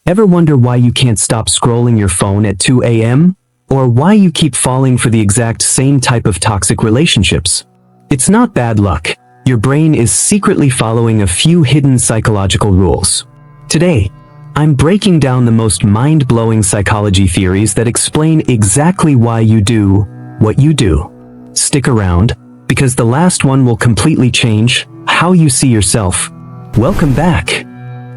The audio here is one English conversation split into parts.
Ever wonder why you can't stop scrolling your phone at 2 a.m.? Or why you keep falling for the exact same type of toxic relationships? It's not bad luck. Your brain is secretly following a few hidden psychological rules. Today, I'm breaking down the most mind-blowing psychology theories that explain exactly why you do what you do. Stick around, because the last one will completely change how you see yourself. Welcome back.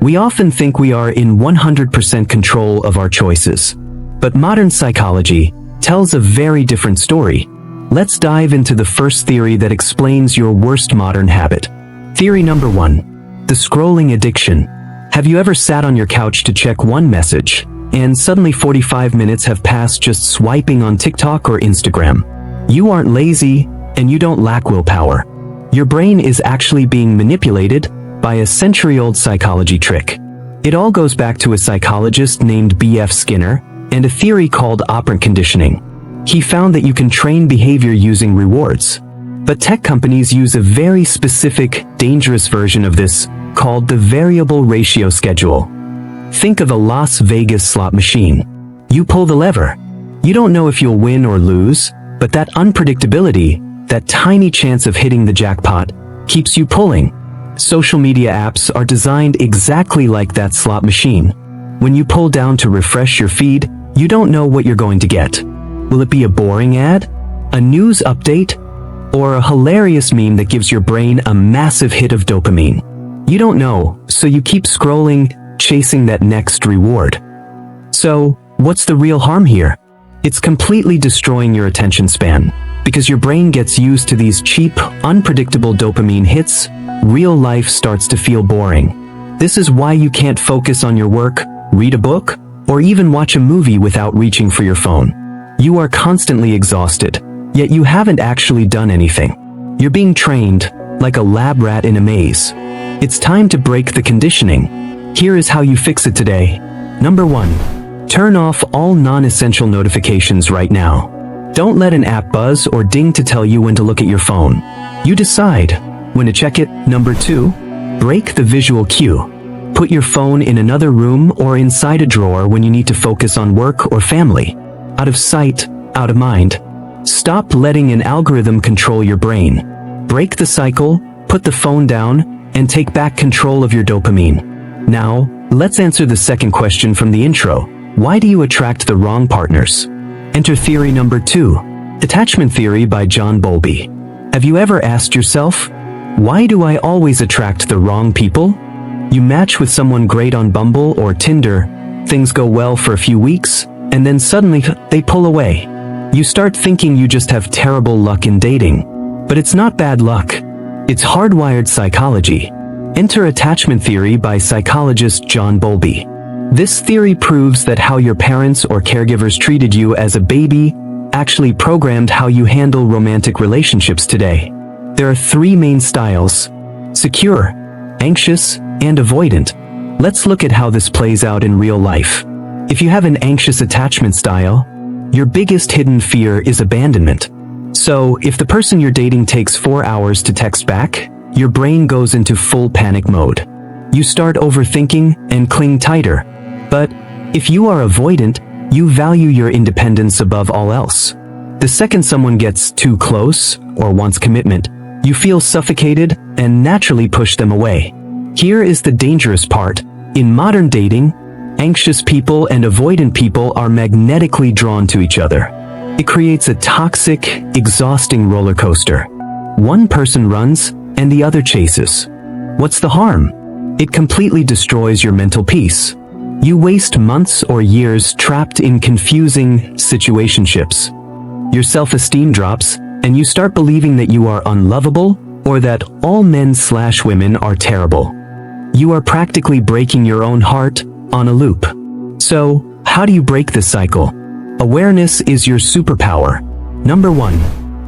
We often think we are in 100% control of our choices. But modern psychology tells a very different story. Let's dive into the first theory that explains your worst modern habit. Theory number 1. The scrolling addiction. Have you ever sat on your couch to check one message, and suddenly 45 minutes have passed just swiping on TikTok or Instagram? You aren't lazy, and you don't lack willpower. Your brain is actually being manipulated by a century-old psychology trick. It all goes back to a psychologist named B.F. Skinner and a theory called operant conditioning. He found that you can train behavior using rewards. But tech companies use a very specific, dangerous version of this called the variable ratio schedule. Think of a Las Vegas slot machine. You pull the lever. You don't know if you'll win or lose, but that unpredictability, that tiny chance of hitting the jackpot, keeps you pulling. Social media apps are designed exactly like that slot machine. When you pull down to refresh your feed, you don't know what you're going to get. Will it be a boring ad, a news update, or a hilarious meme that gives your brain a massive hit of dopamine? You don't know, so you keep scrolling, chasing that next reward. So, what's the real harm here? It's completely destroying your attention span. Because your brain gets used to these cheap, unpredictable dopamine hits, real life starts to feel boring. This is why you can't focus on your work, read a book, or even watch a movie without reaching for your phone. You are constantly exhausted, yet you haven't actually done anything. You're being trained, like a lab rat in a maze. It's time to break the conditioning. Here is how you fix it today. Number 1. Turn off all non-essential notifications right now. Don't let an app buzz or ding to tell you when to look at your phone. You decide when to check it. Number 2. Break the visual cue. Put your phone in another room or inside a drawer when you need to focus on work or family. Out of sight, out of mind. Stop letting an algorithm control your brain. Break the cycle, put the phone down, and take back control of your dopamine. Now, let's answer the second question from the intro. Why do you attract the wrong partners? Enter theory number 2. Attachment theory by John Bowlby. Have you ever asked yourself, why do I always attract the wrong people? You match with someone great on Bumble or Tinder, things go well for a few weeks, and then suddenly they pull away. You start thinking you just have terrible luck in dating. But it's not bad luck. It's hardwired psychology. Enter attachment theory by psychologist John Bowlby. This theory proves that how your parents or caregivers treated you as a baby actually programmed how you handle romantic relationships today. There are 3 main styles: secure, anxious, and avoidant. Let's look at how this plays out in real life. If you have an anxious attachment style, your biggest hidden fear is abandonment. So, if the person you're dating takes 4 hours to text back, your brain goes into full panic mode. You start overthinking and cling tighter. But if you are avoidant, you value your independence above all else. The second someone gets too close or wants commitment, you feel suffocated and naturally push them away. Here is the dangerous part. In modern dating, anxious people and avoidant people are magnetically drawn to each other. It creates a toxic, exhausting roller coaster. One person runs and the other chases. What's the harm? It completely destroys your mental peace. You waste months or years trapped in confusing situationships. Your self-esteem drops, and you start believing that you are unlovable or that all men/women are terrible. You are practically breaking your own heart on a loop. So, how do you break this cycle? Awareness is your superpower. Number 1.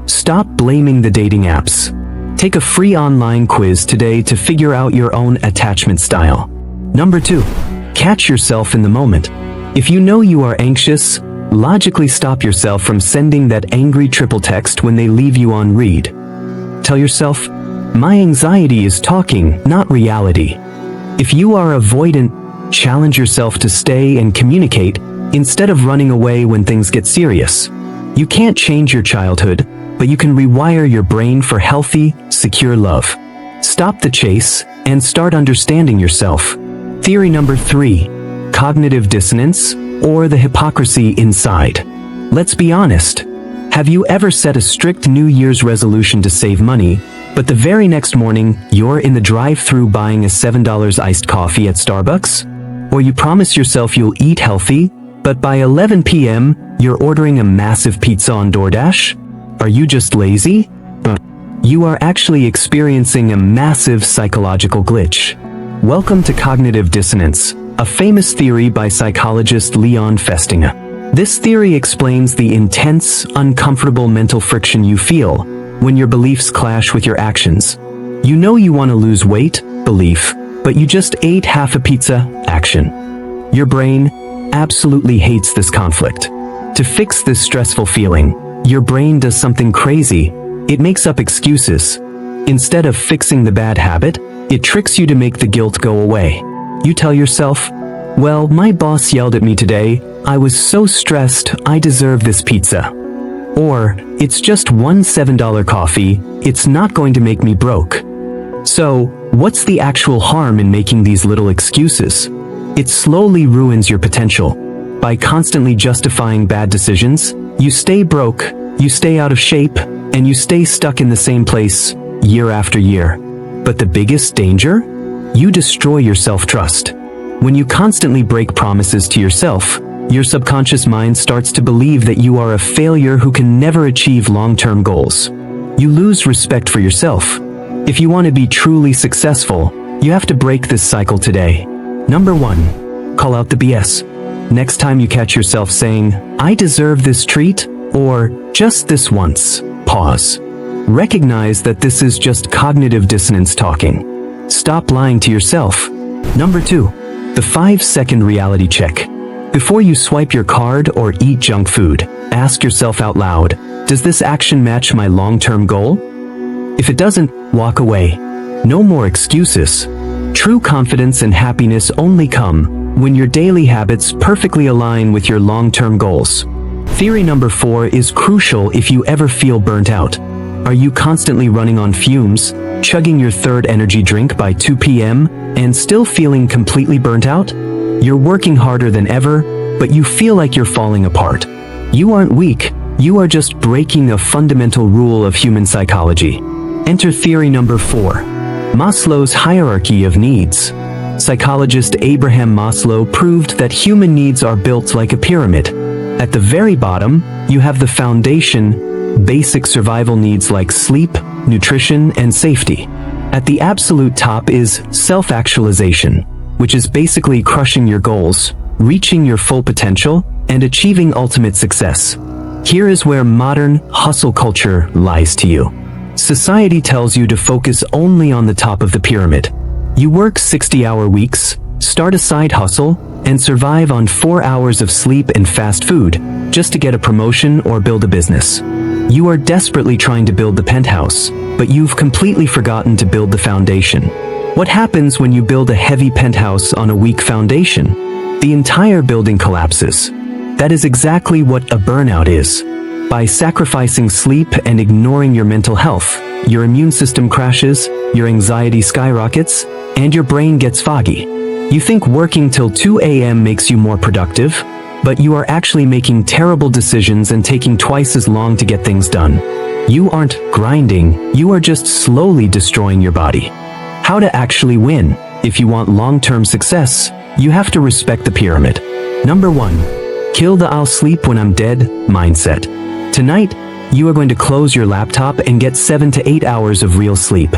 Stop blaming the dating apps. Take a free online quiz today to figure out your own attachment style. Number 2. Catch yourself in the moment. If you know you are anxious, logically stop yourself from sending that angry triple text when they leave you on read. Tell yourself, my anxiety is talking, not reality. If you are avoidant, Challenge yourself to stay and communicate instead of running away when things get serious. You can't change your childhood, but you can rewire your brain for healthy, secure love. Stop the chase and start understanding yourself. Theory number 3, cognitive dissonance, or the hypocrisy inside. Let's be honest. Have you ever set a strict New Year's resolution to save money, but the very next morning, you're in the drive-thru buying a $7 iced coffee at Starbucks? Or you promise yourself you'll eat healthy, but by 11 p.m., you're ordering a massive pizza on DoorDash? Are you just lazy? You are actually experiencing a massive psychological glitch. Welcome to Cognitive Dissonance, a famous theory by psychologist Leon Festinger. This theory explains the intense, uncomfortable mental friction you feel when your beliefs clash with your actions. You know you want to lose weight, belief, but you just ate half a pizza, action. Your brain absolutely hates this conflict. To fix this stressful feeling, your brain does something crazy. It makes up excuses. Instead of fixing the bad habit, it tricks you to make the guilt go away. You tell yourself, well, my boss yelled at me today. I was so stressed, I deserve this pizza. Or, it's just one $7 coffee, it's not going to make me broke. So, what's the actual harm in making these little excuses? It slowly ruins your potential. By constantly justifying bad decisions, you stay broke, you stay out of shape, and you stay stuck in the same place, year after year. But the biggest danger? You destroy your self-trust. When you constantly break promises to yourself, your subconscious mind starts to believe that you are a failure who can never achieve long-term goals. You lose respect for yourself. If you want to be truly successful, you have to break this cycle today. Number 1. Call out the BS. Next time you catch yourself saying, I deserve this treat, or just this once, pause. Recognize that this is just cognitive dissonance talking. Stop lying to yourself. Number 2. The 5-second reality check. Before you swipe your card or eat junk food, ask yourself out loud, does this action match my long-term goal? If it doesn't, walk away. No more excuses. True confidence and happiness only come when your daily habits perfectly align with your long-term goals. Theory number 4 is crucial if you ever feel burnt out. Are you constantly running on fumes, chugging your third energy drink by 2 p.m., and still feeling completely burnt out? You're working harder than ever, but you feel like you're falling apart. You aren't weak, you are just breaking a fundamental rule of human psychology. Enter theory number 4. Maslow's hierarchy of needs. Psychologist Abraham Maslow proved that human needs are built like a pyramid. At the very bottom, you have the foundation, basic survival needs like sleep, nutrition, and safety. At the absolute top is self-actualization, which is basically crushing your goals, reaching your full potential, and achieving ultimate success. Here is where modern hustle culture lies to you. Society tells you to focus only on the top of the pyramid. You work 60-hour weeks, start a side hustle, and survive on 4 hours of sleep and fast food just to get a promotion or build a business. You are desperately trying to build the penthouse, but you've completely forgotten to build the foundation. What happens when you build a heavy penthouse on a weak foundation? The entire building collapses. That is exactly what a burnout is. By sacrificing sleep and ignoring your mental health, your immune system crashes, your anxiety skyrockets, and your brain gets foggy. You think working till 2 a.m. makes you more productive, but you are actually making terrible decisions and taking twice as long to get things done. You aren't grinding, you are just slowly destroying your body. How to actually win? If you want long-term success, you have to respect the pyramid. Number 1. Kill the I'll sleep when I'm dead mindset. Tonight, you are going to close your laptop and get 7 to 8 hours of real sleep.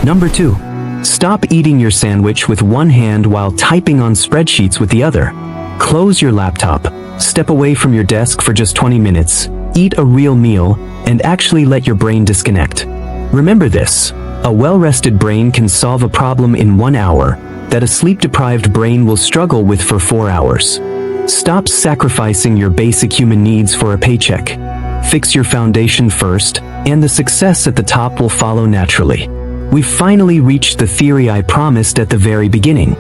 Number 2. Stop eating your sandwich with one hand while typing on spreadsheets with the other. Close your laptop, step away from your desk for just 20 minutes, eat a real meal, and actually let your brain disconnect. Remember this, a well-rested brain can solve a problem in 1 hour that a sleep-deprived brain will struggle with for 4 hours. Stop sacrificing your basic human needs for a paycheck. Fix your foundation first, and the success at the top will follow naturally. We've finally reached the theory I promised at the very beginning.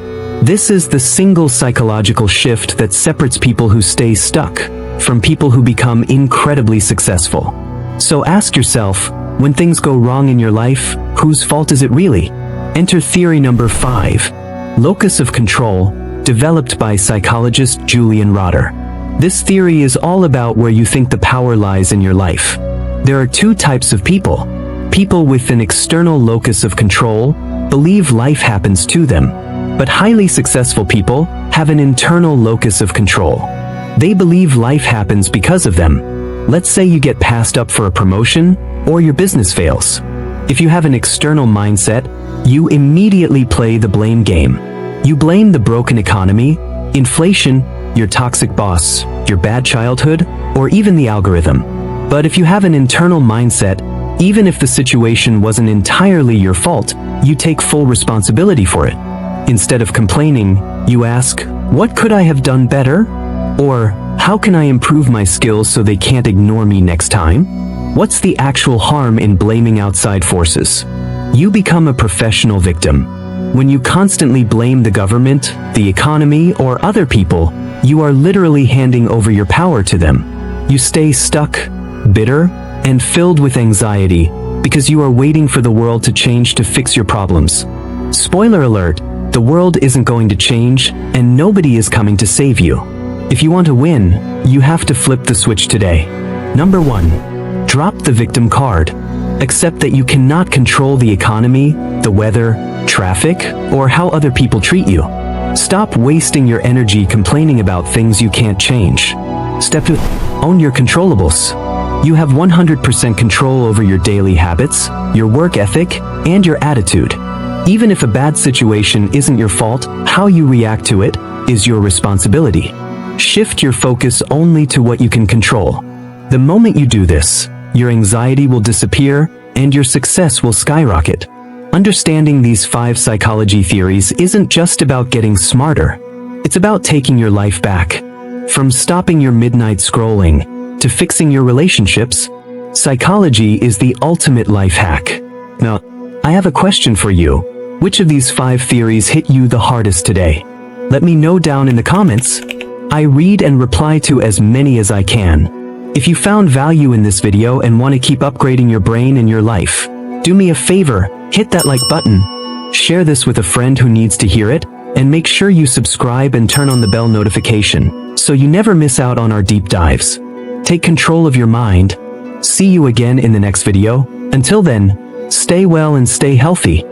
This is the single psychological shift that separates people who stay stuck from people who become incredibly successful. So ask yourself, when things go wrong in your life, whose fault is it really? Enter theory number 5, Locus of Control, developed by psychologist Julian Rotter. This theory is all about where you think the power lies in your life. There are two types of people. People with an external locus of control believe life happens to them, but highly successful people have an internal locus of control. They believe life happens because of them. Let's say you get passed up for a promotion, or your business fails. If you have an external mindset, you immediately play the blame game. You blame the broken economy, inflation, your toxic boss, your bad childhood, or even the algorithm. But if you have an internal mindset, even if the situation wasn't entirely your fault, you take full responsibility for it. Instead of complaining, you ask, what could I have done better? Or, how can I improve my skills so they can't ignore me next time? What's the actual harm in blaming outside forces? You become a professional victim. When you constantly blame the government, the economy, or other people, you are literally handing over your power to them. You stay stuck, bitter, and filled with anxiety because you are waiting for the world to change to fix your problems. Spoiler alert, the world isn't going to change, and nobody is coming to save you. If you want to win, you have to flip the switch today. Number 1. Drop the victim card. Accept that you cannot control the economy, the weather, traffic, or how other people treat you. Stop wasting your energy complaining about things you can't change. Step 2. Own your controllables. You have 100% control over your daily habits, your work ethic, and your attitude. Even if a bad situation isn't your fault, how you react to it is your responsibility. Shift your focus only to what you can control. The moment you do this, your anxiety will disappear and your success will skyrocket. Understanding these 5 psychology theories isn't just about getting smarter. It's about taking your life back. From stopping your midnight scrolling to fixing your relationships, psychology is the ultimate life hack. Now, I have a question for you. Which of these 5 theories hit you the hardest today? Let me know down in the comments. I read and reply to as many as I can. If you found value in this video and want to keep upgrading your brain and your life, do me a favor, hit that like button, share this with a friend who needs to hear it, and make sure you subscribe and turn on the bell notification so you never miss out on our deep dives. Take control of your mind. See you again in the next video. Until then, stay well and stay healthy.